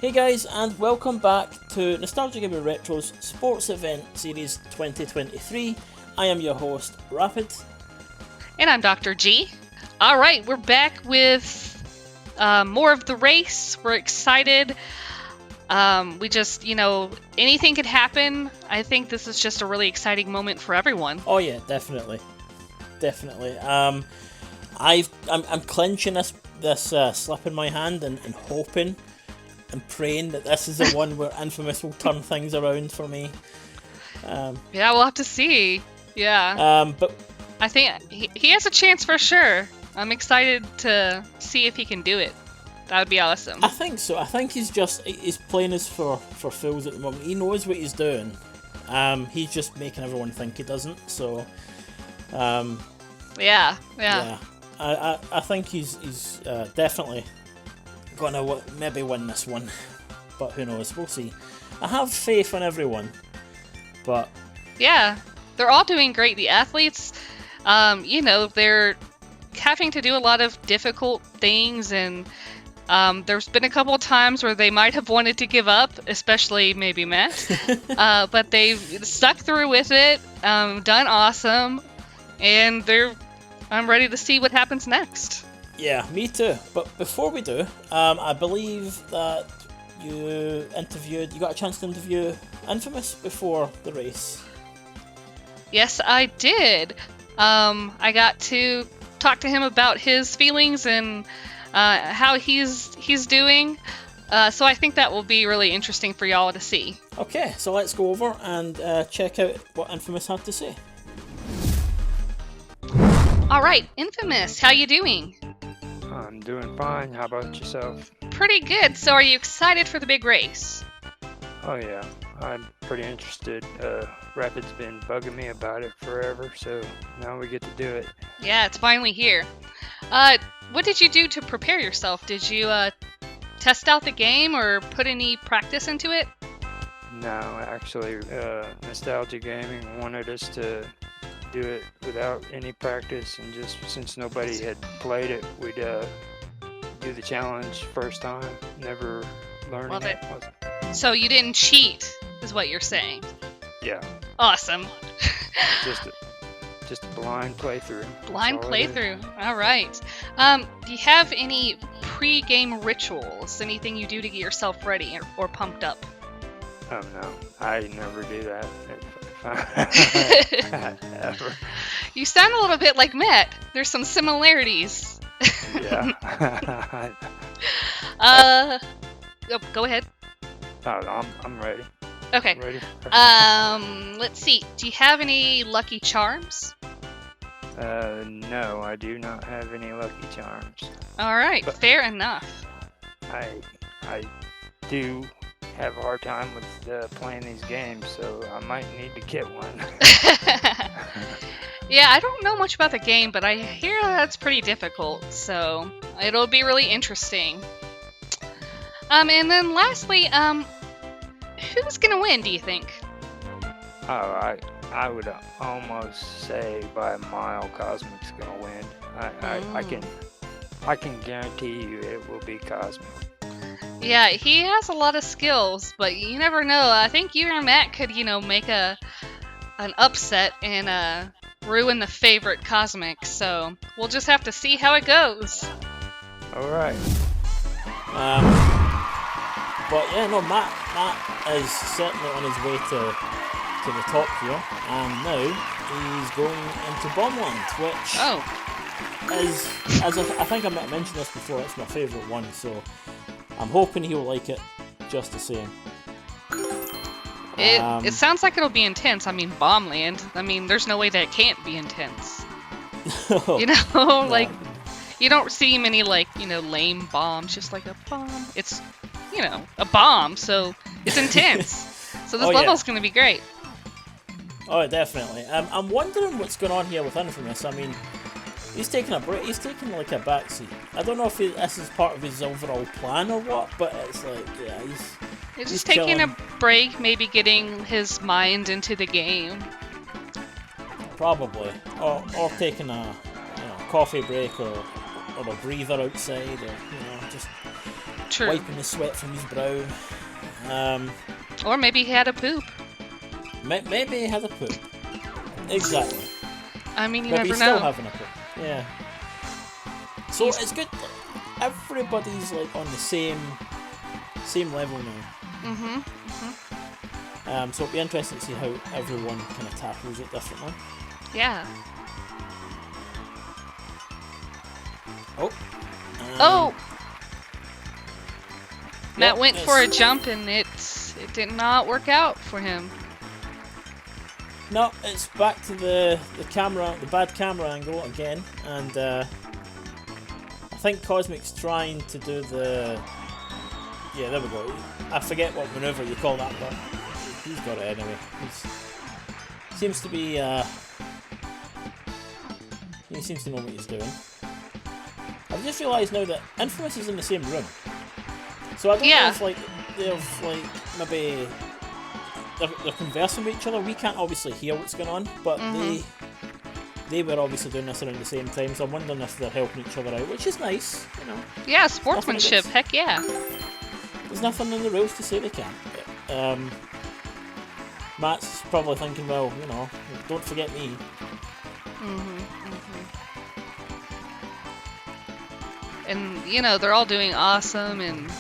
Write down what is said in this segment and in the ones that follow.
Hey guys, and welcome back to Nostalgia Gaming Retro's Sports Event Series 2023. I am your host, Rapid. And I'm Dr. G. Alright, we're back with more of the race. We're excited. We just, anything could happen. I think this is just a really exciting moment for everyone. Oh yeah, definitely. I'm clenching this slip in my hand and hoping and praying that this is the one where Infamous will turn things around for me. Yeah, we'll have to see. Yeah. But I think he has a chance for sure. I'm excited to see if he can do it. That would be awesome. I think so. I think he's playing us for fools at the moment. He knows what he's doing. He's just making everyone think he doesn't. So, yeah. I think he's definitely gonna maybe win this one, but who knows? We'll see. I have faith in everyone, but yeah, they're all doing great. The athletes, they're having to do a lot of difficult things, and there's been a couple of times where they might have wanted to give up, especially maybe Matt, but they've stuck through with it, done awesome, and I'm ready to see what happens next. Yeah, me too. But before we do, I believe that you got a chance to interview Infamous before the race. Yes, I did. I got to talk to him about his feelings and how he's doing. So I think that will be really interesting for y'all to see. Okay, so let's go over and check out what Infamous had to say. All right, Infamous, how you doing? I'm doing fine. How about yourself? Pretty good. So are you excited for the big race? Oh yeah, I'm pretty interested. Rapid's been bugging me about it forever, so now we get to do it. Yeah, it's finally here. What did you do to prepare yourself? Did you test out the game or put any practice into it? No, actually, Nostalgia Gaming wanted us to do it without any practice, and just since nobody had played it, we'd do the challenge first time, never learning Love it. So you didn't cheat, is what you're saying? Yeah. Awesome. just a blind playthrough. Blind playthrough. All right. Do you have any pre-game rituals? Anything you do to get yourself ready or pumped up? Oh no, I never do that. Ever. You sound a little bit like Matt. There's some similarities. Yeah. Go ahead. Oh, I'm ready. Okay. Ready? Let's see. Do you have any lucky charms? No, I do not have any lucky charms. All right, But fair enough. I do have a hard time with playing these games, so I might need to get one. Yeah, I don't know much about the game, but I hear that's pretty difficult, so it'll be really interesting. And then lastly, who's gonna win, do you think? Oh, I would almost say by a mile Cosmic's gonna win. I can guarantee you it will be Cosmic. Yeah, he has a lot of skills, but you never know. I think you or Matt could, make an upset and ruin the favorite Cosmic. So we'll just have to see how it goes. All right. But yeah, no, Matt is certainly on his way to the top here, and now he's going into Bombland, which is, as I think I might have mentioned this before, it's my favourite one, so I'm hoping he'll like it just the same. It sounds like it'll be intense. I mean, Bombland. I mean, there's no way that it can't be intense. Like, you don't see many, lame bombs, just like a bomb. It's, a bomb, so it's intense. So this level's going to be great. Oh, definitely. I'm wondering what's going on here with Infamous. I mean, he's taking a break. He's taking like a backseat. I don't know if this is part of his overall plan or what, but it's like, yeah, he's just taking a break, maybe getting his mind into the game. Probably, or taking a coffee break or a breather outside, or just True. wiping the sweat from his brow. Or maybe he had a poop. Maybe he had a poop. Exactly. I mean, you maybe never he's know. still having a poop. Yeah. So it's good. Everybody's like on the same level now. So it'll be interesting to see how everyone kind of tackles it differently. Yeah. Oh. Matt went for a jump and it did not work out for him. No, it's back to the bad camera angle again, and I think Cosmic's trying to do the. Yeah, there we go. I forget what maneuver you call that, but he's got it anyway. Seems to be. He seems to know what he's doing. I've just realised now that Infamous is in the same room, so I don't know if like they've like maybe they're conversing with each other. We can't obviously hear what's going on, but they were obviously doing this around the same time. So I'm wondering if they're helping each other out, which is nice, you know. Yeah, sportsmanship. Heck yeah. There's nothing in the rules to say they can't. But, Matt's probably thinking, well, you know, don't forget me. And, you know, they're all doing awesome and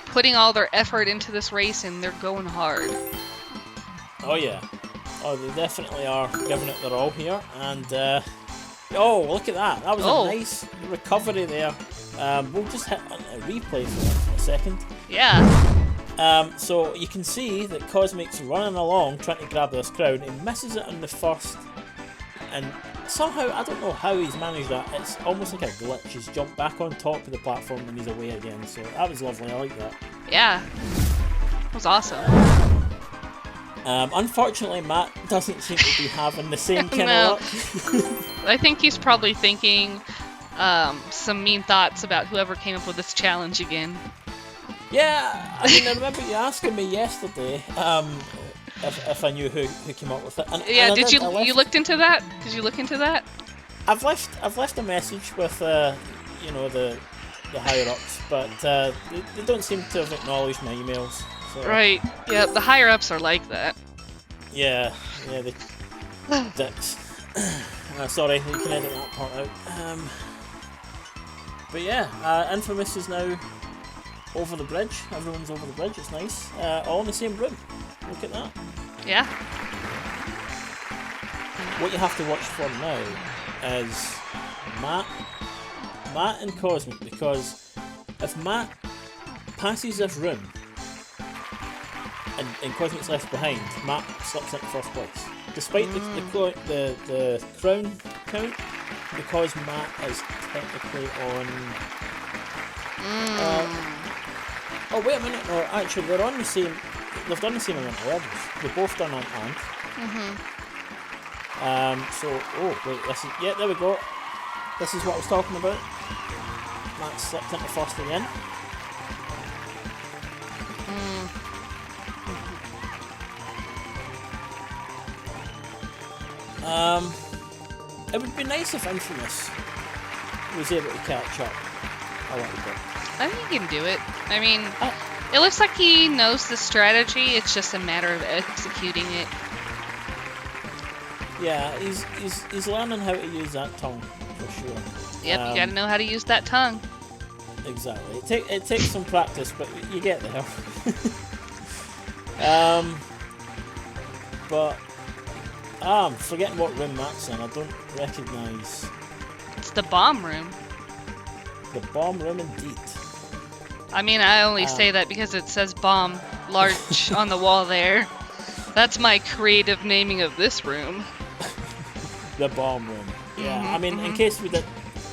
putting all their effort into this race, and they're going hard. Oh, yeah. Oh, they definitely are giving it their all here. And, oh, look at that. That was a nice recovery there. We'll just hit a replay for a second. Yeah. So you can see that Cosmic's running along trying to grab this crown. He misses it on the first, and somehow, I don't know how he's managed that. It's almost like a glitch. He's jumped back on top of the platform and he's away again. So that was lovely. I like that. Yeah. It was awesome. Unfortunately, Matt doesn't seem to be having the same kind of luck. I think he's probably thinking some mean thoughts about whoever came up with this challenge again. Yeah, I mean, I remember you asking me yesterday if I knew who came up with it. And, yeah, and you looked into that? Did you look into that? I've left a message with you know, the higher ups, but they don't seem to have acknowledged my emails. So. Right. Yeah, the higher ups are like that. Yeah, they dicks. Sorry, you can edit that part out. But yeah, Infamous is now over the bridge. Everyone's over the bridge. It's nice. All in the same room. Look at that. Yeah. What you have to watch for now is Matt and Cosmic, because if Matt passes this room and Cosmic's left behind, Matt slips into first place. Despite the crown count, because Matt is technically on. Oh wait a minute! No, actually they're on the same. They've done the same amount of levels. They've both done on Ant. So wait, there we go. This is what I was talking about. Matt slipped into first again. It would be nice if Infamous was able to catch up a little bit. I think he can do it. I mean, it looks like he knows the strategy. It's just a matter of executing it. Yeah, he's learning how to use that tongue for sure. Yep, you gotta know how to use that tongue. Exactly. It takes some practice, but you get there. But I'm forgetting what room Matt's in. I don't recognise. It's the bomb room. The bomb room, indeed. I mean, I only say that because it says bomb large on the wall there. That's my creative naming of this room. The bomb room. Yeah. I mean, in case we didn't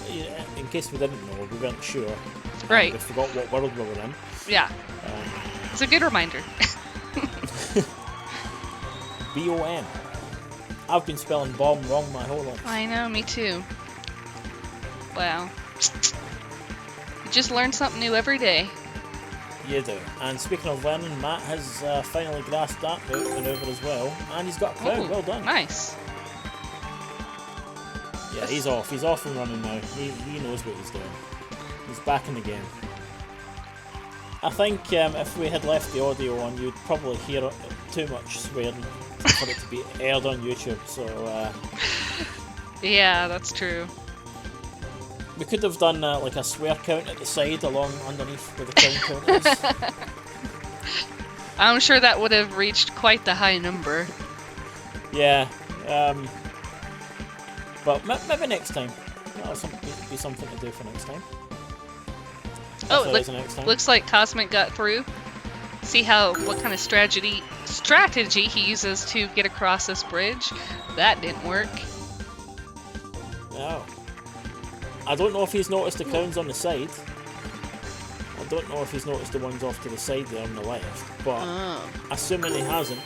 know, we weren't sure. Right. We forgot what world we were in. Yeah. It's a good reminder. B-O-M. I've been spelling bomb wrong my whole life. I know, me too. Wow. You just learn something new every day. You do. And speaking of learning, Matt has finally grasped that maneuver as well. And he's got a crown. Well done. Nice. Yeah, he's off. He's off and running now. He knows what he's doing. He's back in the game. I think if we had left the audio on, you'd probably hear too much swearing for it to be aired on YouTube. So yeah, that's true. We could have done like a swear count at the side, along underneath where the crown count is. I'm sure that would have reached quite the high number. Yeah, but maybe next time. That'll be something to do for next time. Oh, looks like Cosmic got through. See what kind of strategy he uses to get across this bridge. That didn't work. No. I don't know if he's noticed the crowns on the side. I don't know if he's noticed the ones off to the side there on the left, but assuming he hasn't,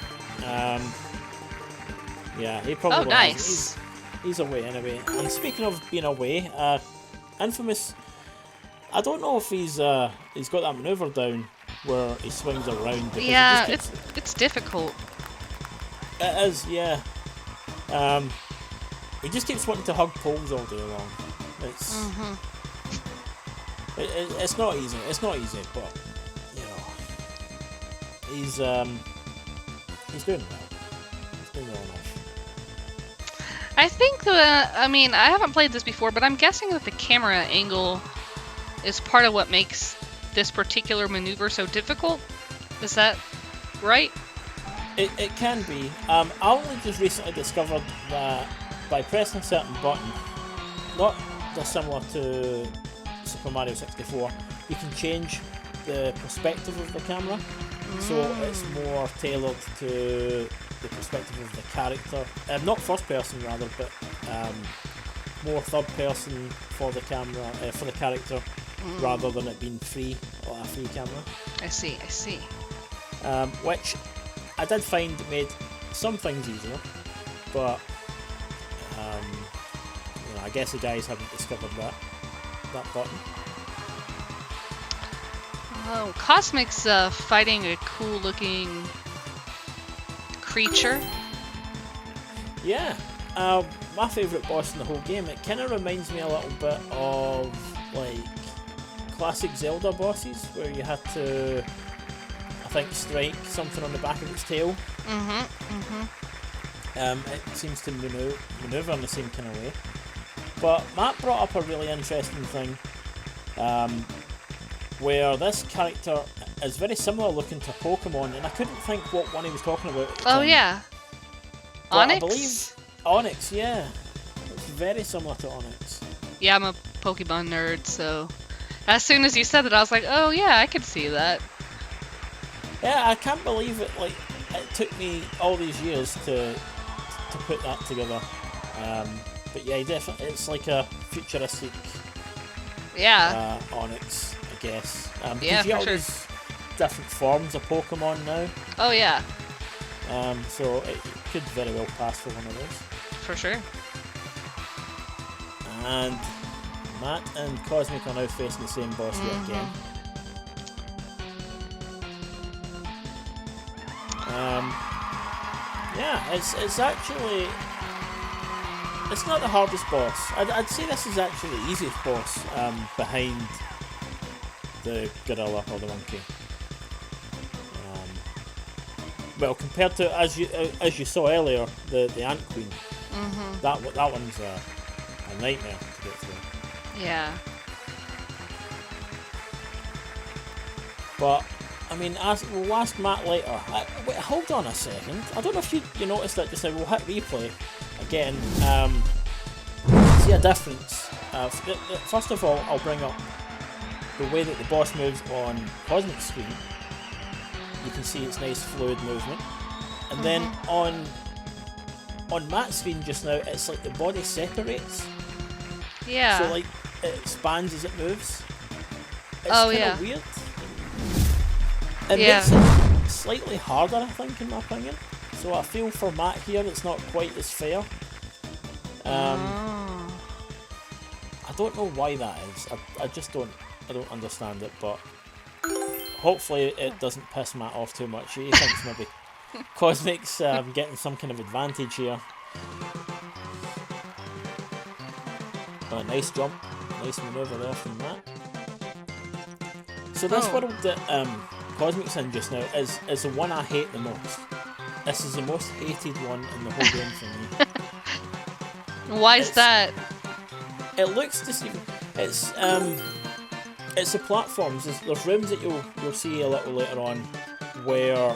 yeah, he probably Oh, nice. hasn't. He's away anyway. And speaking of being away, Infamous, I don't know if he's got that manoeuvre down where he swings around. Yeah, it's difficult. It is, yeah. He just keeps wanting to hug poles all day long. It's it's not easy. It's not easy, but you know, he's doing well. He's doing well enough. I think I mean, I haven't played this before, but I'm guessing that the camera angle is part of what makes this particular maneuver so difficult. Is that right? It can be. I only just recently discovered that by pressing a certain button, not dissimilar to Super Mario 64, you can change the perspective of the camera. So it's more tailored to the perspective of the character. Not first person rather, but more third person for the camera, for the character, rather than it being free, or a free camera. I see. Which I did find made some things easier, but you know, I guess the guys haven't discovered that button. Oh, Cosmic's fighting a cool looking creature. Yeah, my favourite boss in the whole game. It kind of reminds me a little bit of like classic Zelda bosses, where you had to, I think, strike something on the back of its tail. It seems to manoeuvre in the same kind of way. But Matt brought up a really interesting thing, where this character is very similar looking to Pokemon, and I couldn't think what one he was talking about. Oh yeah, Onyx? I believe Onyx, yeah. It's very similar to Onyx. Yeah, I'm a Pokemon nerd, so as soon as you said it, I was like, oh yeah, I could see that. Yeah, I can't believe it. Like, it took me all these years to put that together. But yeah, definitely, it's like a futuristic Onyx, I guess. Yeah, you get for all sure. these different forms of Pokemon now. Oh yeah. So it could very well pass for one of those. For sure. And Matt and Cosmic are now facing the same boss yet again. Yeah, it's actually, it's not the hardest boss. I'd say this is actually the easiest boss behind the gorilla or the monkey. Well, compared to, as you saw earlier, the Ant Queen, that one's a nightmare to get through. Yeah. But I mean, we'll ask Matt later. Wait, hold on a second. I don't know if you noticed that just now. We'll hit replay again. See a difference. First of all, I'll bring up the way that the boss moves on Cosmic's screen. You can see its nice fluid movement, and then on Matt's screen just now, it's like the body separates. Yeah. So like it expands as it moves. It's kind of weird. It makes it slightly harder, I think, in my opinion. So I feel for Matt here, it's not quite as fair. I don't know why that is. I just don't understand it, but hopefully it doesn't piss Matt off too much. He thinks maybe Cosmic's getting some kind of advantage here. But a nice jump, nice manoeuvre there from Matt. So this world that Cosmic's in just now is the one I hate the most. This is the most hated one in the whole game for me. Why is that? It looks deceiving. It's the platforms. There's rooms that you'll see a little later on where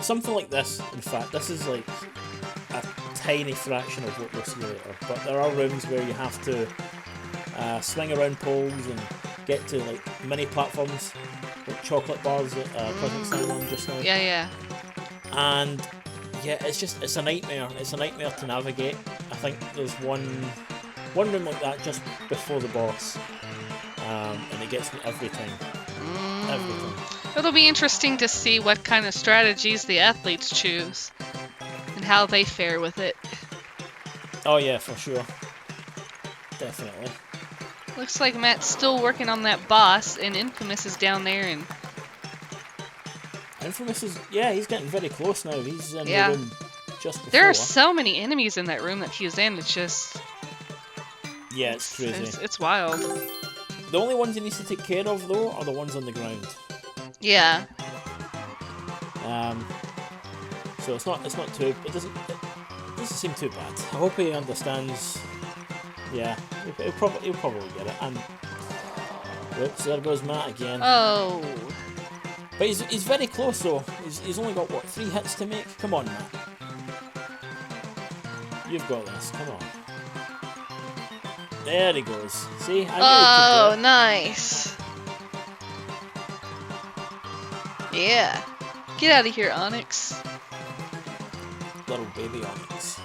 something like this. In fact, this is like a tiny fraction of what we'll see later. But there are rooms where you have to swing around poles and get to like mini platforms, like chocolate bars that Cosmic's on just now. Yeah. And yeah, it's a nightmare. It's a nightmare to navigate. I think there's one room like that just before the boss, and it gets me every time. Every time. It'll be interesting to see what kind of strategies the athletes choose and how they fare with it. Oh yeah, for sure. Definitely. Looks like Matt's still working on that boss, and Infamous is down there, and Infamous is, he's getting very close now. He's in the room just before. There are so many enemies in that room that he's in. It's just... Yeah, it's crazy. It's wild. The only ones he needs to take care of, though, are the ones on the ground. Yeah. So it doesn't seem too bad. I hope he understands. Yeah, he'll probably get it. And whoops, there goes Matt again. Oh. But he's very close though. He's only got 3 hits to make. Come on, Matt. You've got this. Come on. There he goes. See? Oh, nice. Yeah. Get out of here, Onyx. Little baby Onyx.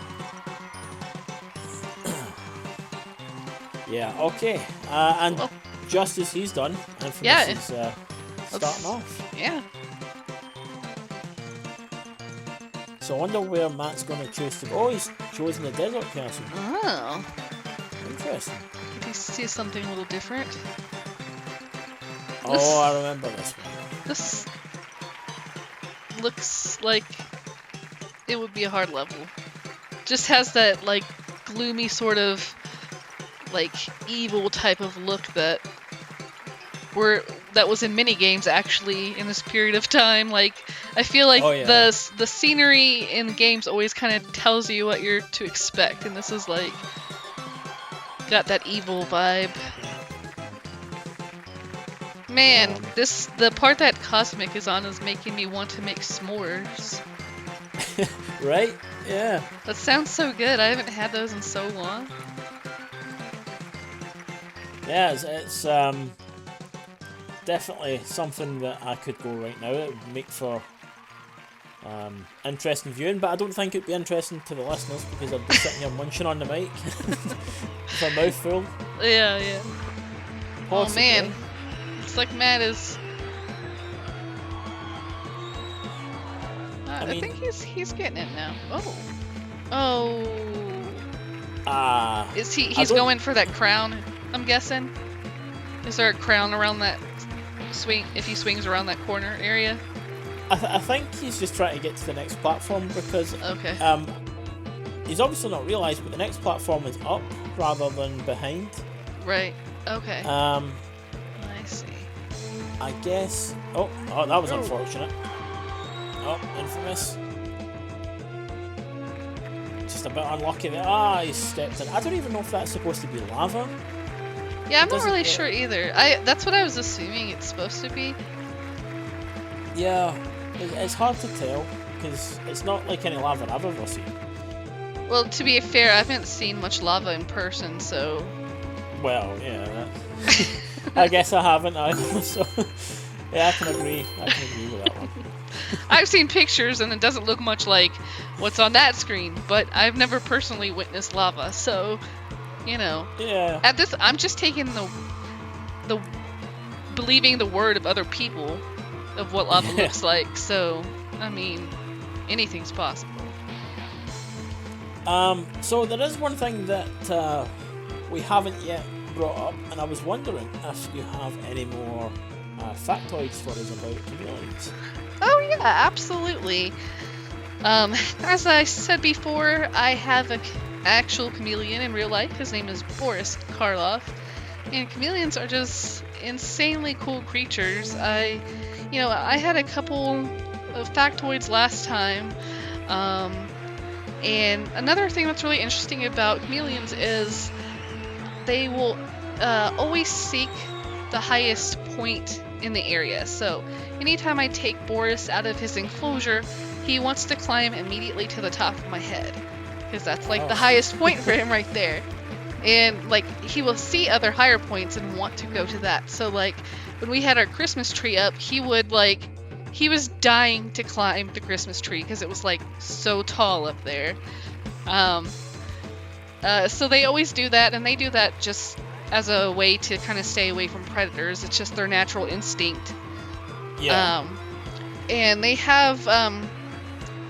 Yeah, okay. And just as he's done, Infamous is starting off. Yeah. So I wonder where Matt's going to choose to go. Oh, he's chosen the desert castle. Oh. Interesting. Did he see something a little different? Oh, I remember this one. This looks like it would be a hard level. Just has that, like, gloomy sort of, like, evil type of look that was in mini games actually in this period of time. Like, I feel like the scenery in games always kind of tells you what you're to expect, and this is like got that evil vibe. Man, the part that Cosmic is on is making me want to make s'mores. Right? Yeah. That sounds so good. I haven't had those in so long. Yeah, it's definitely something that I could go right now. It would make for interesting viewing, but I don't think it'd be interesting to the listeners because I'd be sitting here munching on the mic with a mouthful. Yeah. Possibly. Oh man, it's like Matt is. I think he's getting it now. Oh. Is he's going for that crown? I'm guessing. Is there a crown around that swing if he swings around that corner area? I think he's just trying to get to the next platform because he's obviously not realised, but the next platform is up rather than behind. Right. Okay. I see. I guess. Oh, that was unfortunate. Oh, Infamous. Just a bit unlucky there. He stepped in. I don't even know if that's supposed to be lava. Yeah, I'm not really sure either. That's what I was assuming it's supposed to be. Yeah, it's hard to tell because it's not like any lava I've ever seen. Well, to be fair, I haven't seen much lava in person, so... Well, yeah, I guess I haven't either, so... Yeah, I can agree with that one. I've seen pictures and it doesn't look much like what's on that screen, but I've never personally witnessed lava, so, you know. Yeah. At this, I'm just taking the believing the word of other people of what lava looks like, so, I mean, anything's possible. So there is one thing that we haven't yet brought up, and I was wondering if you have any more factoids for us about chameleons. Oh yeah, absolutely. As I said before, I have an actual chameleon in real life. His name is Boris Karloff, And chameleons are just insanely cool creatures. I had a couple of factoids last time. And another thing that's really interesting about chameleons is they will always seek the highest point in the area. So anytime I take Boris out of his enclosure, he wants to climb immediately to the top of my head, because that's like the highest point for him right there. And like he will see other higher points and want to go to that. So like when we had our Christmas tree up, he was dying to climb the Christmas tree because it was like so tall up there. So they always do that, and they do that just as a way to kind of stay away from predators. It's just their natural instinct. Yeah. And they have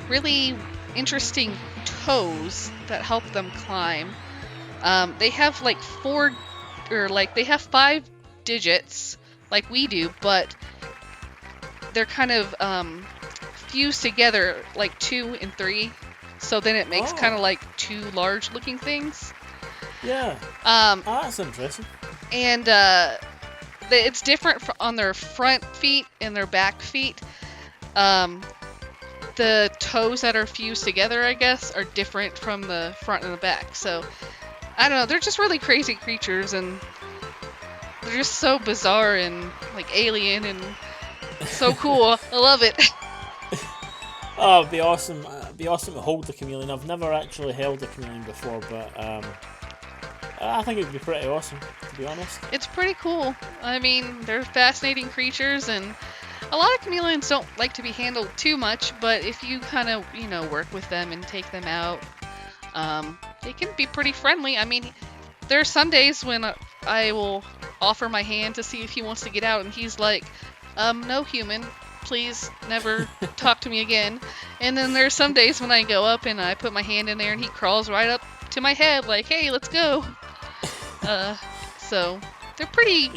really interesting toes that help them climb. They have like they have 5 digits like we do, but they're kind of fused together like 2 and 3. So then it makes kind of like 2 large looking things. Yeah. That's interesting. And it's different on their front feet and their back feet. The toes that are fused together, I guess, are different from the front and the back. So I don't know, they're just really crazy creatures, and they're just so bizarre and like alien and so cool. I love it. Oh, it'd be awesome. It'd be awesome to hold the chameleon. I've never actually held a chameleon before, but I think it'd be pretty awesome, to be honest. It's pretty cool. I mean, they're fascinating creatures, and a lot of chameleons don't like to be handled too much, but if you kind of, work with them and take them out, they can be pretty friendly. I mean, there are some days when I will offer my hand to see if he wants to get out, and he's like, no human, please never talk to me again. And then there's some days when I go up and I put my hand in there and he crawls right up to my head like, hey, let's go. So they're pretty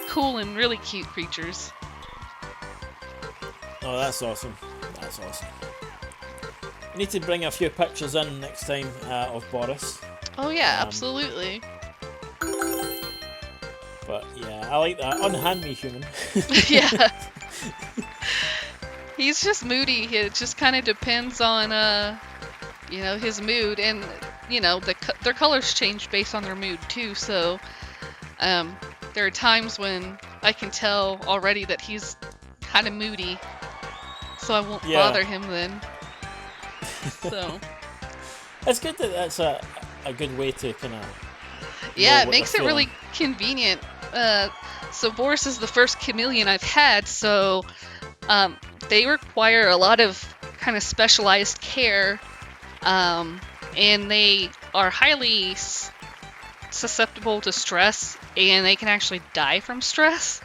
cool and really cute creatures. Oh, that's awesome. That's awesome. We need to bring a few pictures in next time of Boris. Oh yeah, absolutely. But yeah, I like that. Unhand me, human. Yeah. He's just moody. It just kind of depends on, his mood, and their colors change based on their mood too. So, there are times when I can tell already that he's kind of moody, so I won't bother him then. So. It's good that that's a good way to kind of. Yeah, it makes it really convenient. So Boris is the first chameleon I've had, so they require a lot of kind of specialized care, and they are highly susceptible to stress, and they can actually die from stress.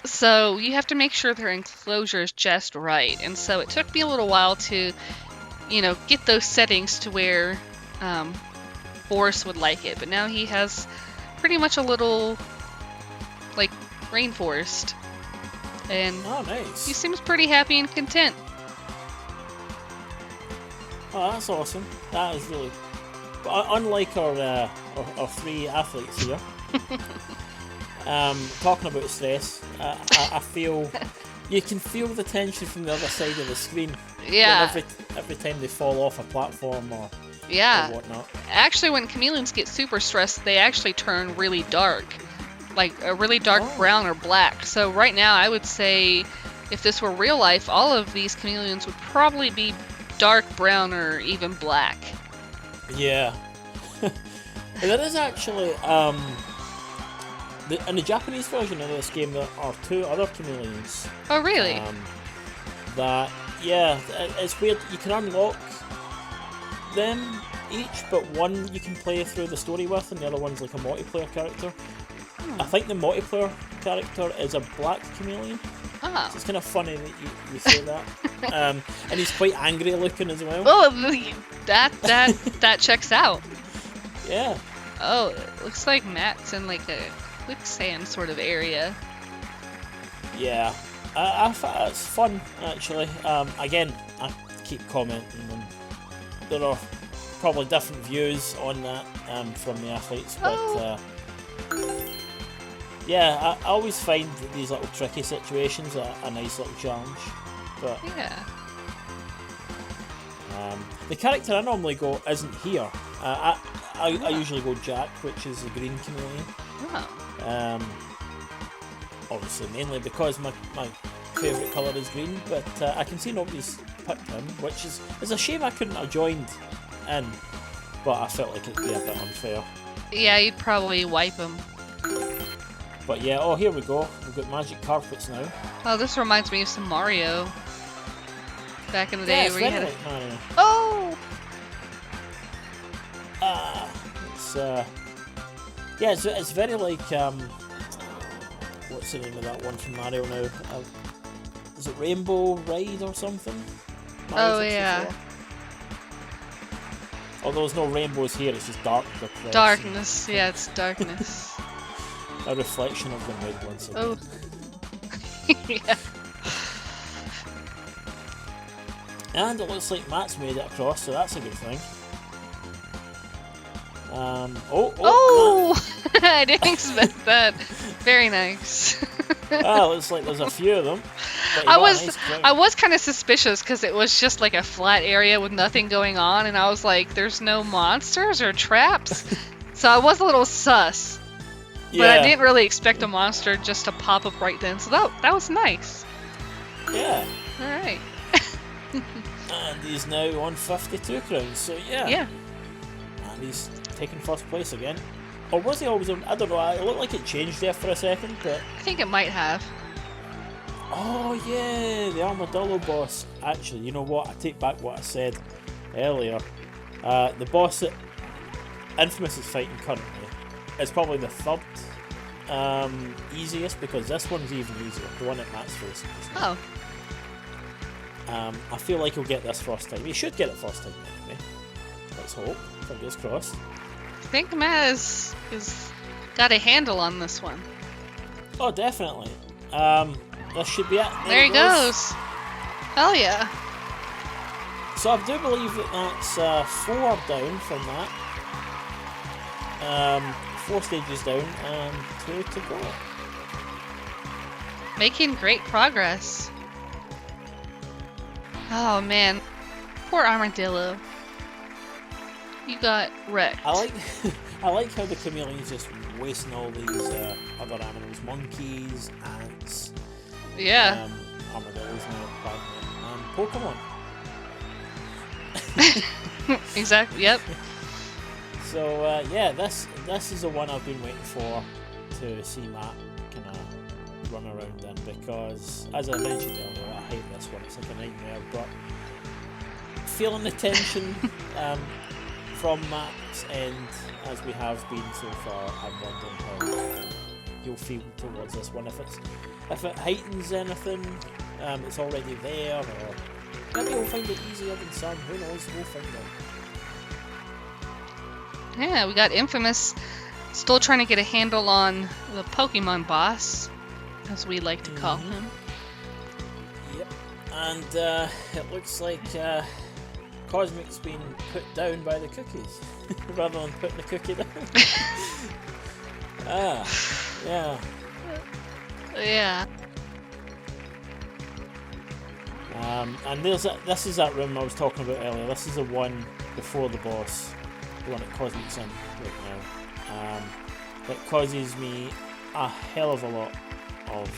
So you have to make sure their enclosure is just right, and so it took me a little while to, get those settings to where Boris would like it, but now he has pretty much a little like rainforest, and nice. He seems pretty happy and content. Oh, that's awesome. That is really unlike our 3 athletes here. Talking about stress, I feel you can feel the tension from the other side of the screen. Yeah. Every time they fall off a platform or whatnot. Actually, when chameleons get super stressed, they actually turn really dark, like a really dark brown or black. So right now, I would say, if this were real life, all of these chameleons would probably be dark brown or even black. Yeah. There is actually in the Japanese version of this game, there are 2 other chameleons. Oh, really? It's weird. You can unlock them each, but one you can play through the story with, and the other one's like a multiplayer character. I think the multiplayer character is a black chameleon. So it's kind of funny that you say that. And he's quite angry looking as well. Oh, that checks out. Yeah. Oh, it looks like Matt's in like a quicksand sort of area. Yeah. I thought it's fun, actually. Again, I keep commenting, and there are probably different views on that from the athletes, but Yeah, I always find that these little tricky situations are a nice little challenge. But Yeah. the character I normally go isn't here. I usually go Jack, which is the green chameleon. Oh. Obviously, mainly because my favourite colour is green, but I can see nobody's picked him, which is a shame I couldn't have joined in, but I felt like it'd be a bit unfair. Yeah, you'd probably wipe him. But yeah, oh, here we go. We've got magic carpets now. Oh, this reminds me of some Mario. Back in the day Yeah, where you had like Mario. Oh! It's very like what's the name of that one from Mario now? Is it Rainbow Ride or something? Oh yeah. Although there's no rainbows here, it's just dark. Darkness, yeah, it's darkness. A reflection of the mood once again. Oh. Yeah. And it looks like Matt's made it across, so that's a good thing. Oh! I didn't expect that. Very nice. Well, looks like there's a few of them. I was kind of suspicious because it was just like a flat area with nothing going on, and I was like, "There's no monsters or traps," so I was a little sus. Yeah. But I didn't really expect a monster just to pop up right then, so that was nice. Yeah. All right. And he's now on 52 crowns, so yeah. Yeah. And he's taking first place again. Or was he always on? I don't know, it looked like it changed there for a second, but... I think it might have. Oh yeah, the Armadillo boss. Actually, you know what? I take back what I said earlier. The boss that Infamous is fighting currently is probably the third easiest, because this one's even easier, the one at Matt's facing. Oh. I feel like he'll get this first time. He should get it first time anyway. Let's hope. Fingers crossed. I think Matt is got a handle on this one. Oh, definitely. This should be it. There he goes. Hell yeah. So I do believe that that's 4 down from that. 4 stages down and 2 to go. Making great progress. Oh man, poor Armadillo. You got wrecked. I like how the chameleon's just wasting all these other animals, monkeys, ants. Yeah. Armadillos now, Pokemon. Exactly. Yep. So yeah, this is the one I've been waiting for to see Matt kind of run around in, because as I mentioned earlier, I hate this one. It's like a nightmare, but feeling the tension from Matt's end as we have been so far, I'm wondering how you'll feel towards this one. If it heightens anything, it's already there, or maybe we'll find it easier than some. Who knows? We'll find out. Yeah, we got Infamous still trying to get a handle on the Pokemon boss, as we like to call him. Yep. And it looks like Cosmic's been put down by the cookies rather than putting the cookie down. Yeah. Yeah. And this is that room I was talking about earlier. This is the one before the boss, the one that Cosmic's in right now. It causes me a hell of a lot of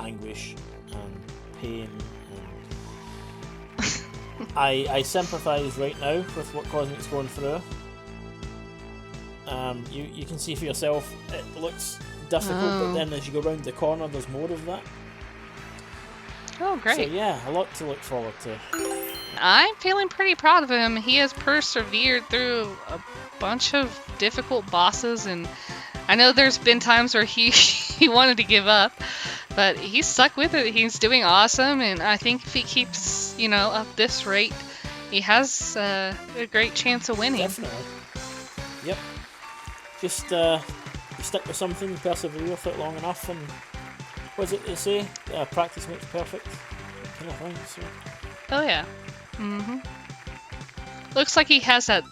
anguish and pain, and I sympathise right now with what Cosmic's going through. You can see for yourself, it looks difficult, but then as you go round the corner, there's more of that. Oh, great. So yeah, a lot to look forward to. I'm feeling pretty proud of him. He has persevered through a bunch of difficult bosses, and I know there's been times where he wanted to give up, but he stuck with it. He's doing awesome, and I think if he keeps, up this rate, he has a great chance of winning. Definitely. Yep. Just stick with something, persevere with it long enough, and what is it they say? Practice makes perfect. Kind of thing. So. Oh yeah. Looks like he has that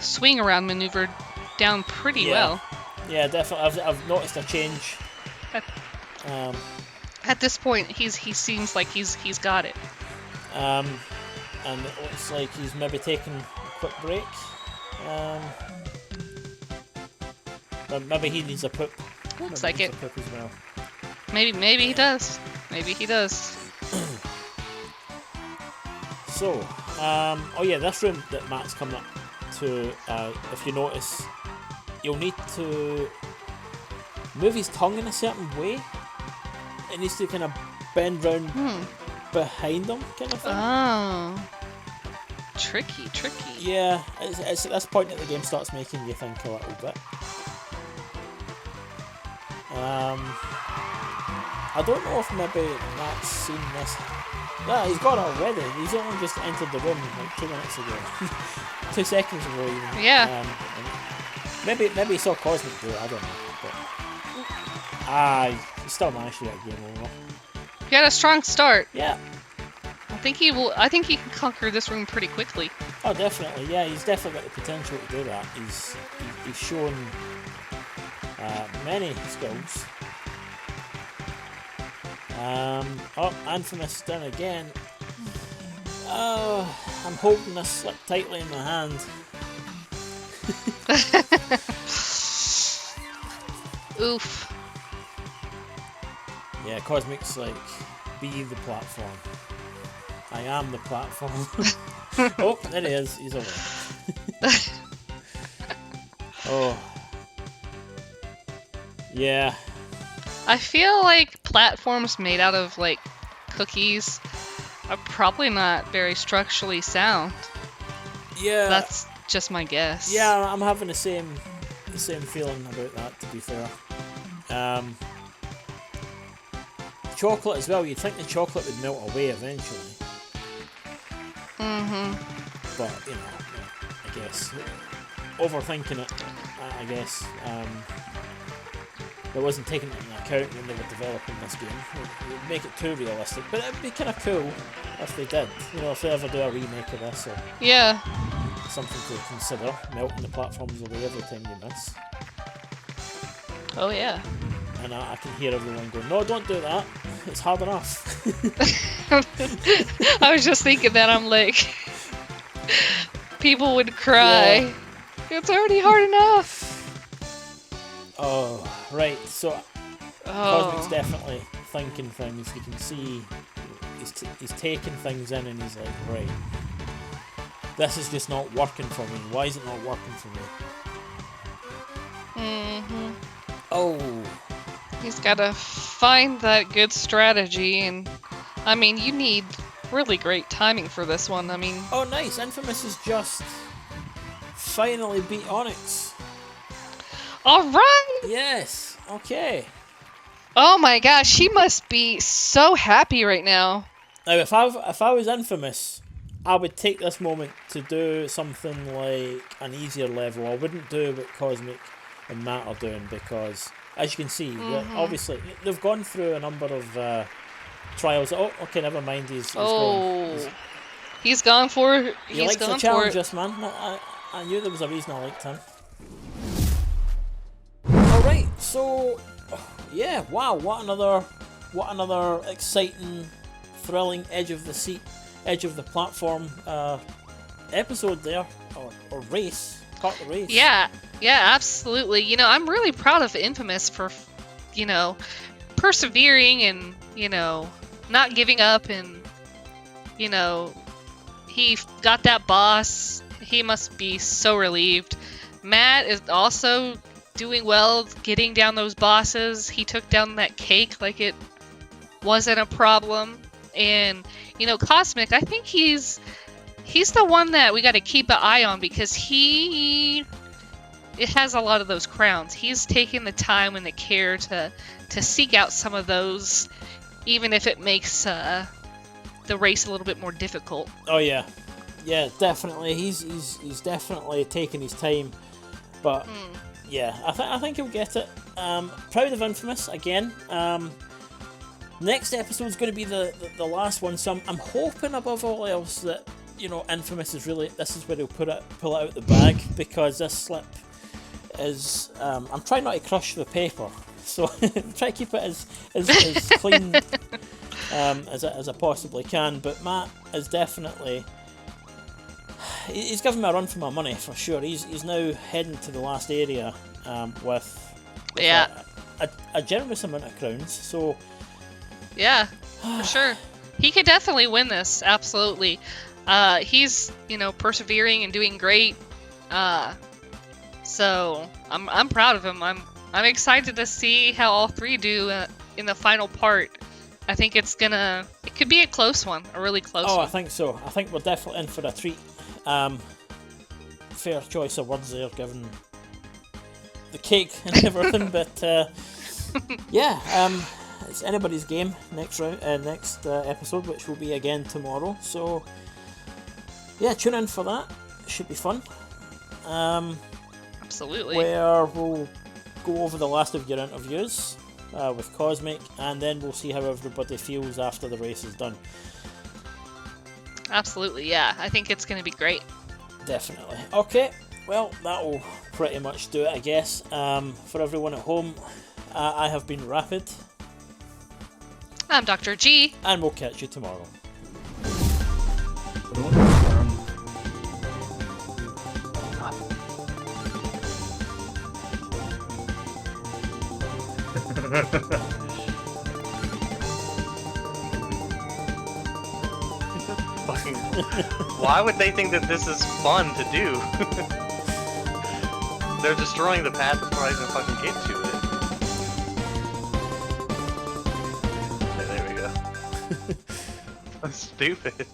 swing around maneuver down pretty well. Yeah, definitely. I've noticed a change. At this point, he seems like he's got it. And it looks like he's maybe taking a quick break. But maybe he needs a poop. Looks like it. A poop as well. Maybe he does. Maybe he does. So, oh yeah, this room that Matt's coming up to, if you notice, you'll need to move his tongue in a certain way. It needs to kind of bend round behind him, kind of thing. Oh. Tricky. Yeah, it's at this point that the game starts making you think a little bit. I don't know if maybe Matt's seen this. Yeah, he's got it already. He's only just entered the room like 2 minutes ago. 2 seconds ago even. Yeah. Maybe he saw Cosmic do it, I don't know. But, he still managed to get a game over. He had a strong start. Yeah. I think he can conquer this room pretty quickly. Oh, definitely. Yeah, he's definitely got the potential to do that. He's shown many skills. Oh, Infamous done again. Oh, I'm holding this slip tightly in my hand. Oof. Yeah, Cosmic's like, be the platform. I am the platform. Oh, there he is. He's over. Oh. Yeah. I feel like platforms made out of like cookies are probably not very structurally sound. Yeah. That's just my guess. Yeah, I'm having the same feeling about that, to be fair. Chocolate as well, you'd think the chocolate would melt away eventually. But, you know, I guess. Overthinking it, I guess. It wasn't taken into account when they were developing this game. It would make it too realistic, but it'd be kind of cool if they did. You know, if they ever do a remake of this or something to consider, melting the platforms away every time you miss. Oh yeah. And I can hear everyone going, no, don't do that. It's hard enough. I was just thinking that. I'm like, people would cry. Yeah. It's already hard enough. Oh, right. So, Cosmic's definitely thinking things. You can see he's taking things in, and he's like, right, this is just not working for me. Why is it not working for me? Oh. He's got to find that good strategy, and I mean, you need really great timing for this one. I mean, oh, nice! Infamous has just finally beat Onyx. All right. Yes. Okay. Oh my gosh, she must be so happy right now. Now, if I was Infamous, I would take this moment to do something like an easier level. I wouldn't do what Cosmic and Matt are doing because, as you can see, obviously they've gone through a number of trials. Oh, okay, never mind. He's gone for it. He likes the challenge, this man. I knew there was a reason I liked him. All right, so yeah, wow, what another exciting, thrilling, edge of the platform episode there, or race. Part of the race. Yeah, absolutely. You know, I'm really proud of Infamous for, you know, persevering and, you know, not giving up, and, you know, he got that boss. He must be so relieved. Matt is also doing well, getting down those bosses. He took down that cake like it wasn't a problem. And, you know, Cosmic, I think he's the one that we got to keep an eye on, because it has a lot of those crowns. He's taking the time and the care to seek out some of those, even if it makes the race a little bit more difficult. Oh yeah, definitely. He's definitely taking his time, but yeah, I think he'll get it. Proud of Infamous again. Next episode's going to be the last one, so I'm hoping above all else that, you know, Infamous is really, this is where he'll pull it out the bag, because this slip I'm trying not to crush the paper, so try to keep it as clean as I possibly can. But Matt is definitely, he's given me a run for my money for sure. He's now heading to the last area with a generous amount of crowns. So yeah, for sure, he could definitely win this. Absolutely, he's persevering and doing great. So I'm proud of him. I'm excited to see how all three do in the final part. I think it could be a close one, a really close one. I think so. I think we're definitely in for a treat. Fair choice of words there, given the cake and everything. But it's anybody's game next episode, which will be again tomorrow. So yeah, tune in for that. It should be fun. Absolutely. Where we'll go over the last of your interviews with Cosmic, and then we'll see how everybody feels after the race is done. Absolutely, yeah. I think it's going to be great. Definitely. Okay, well, that'll pretty much do it, I guess. For everyone at home, I have been Rapid. I'm Dr. G. And we'll catch you tomorrow. Fucking, why would they think that this is fun to do? They're destroying the path before I even fucking get to it. There we go. I'm stupid.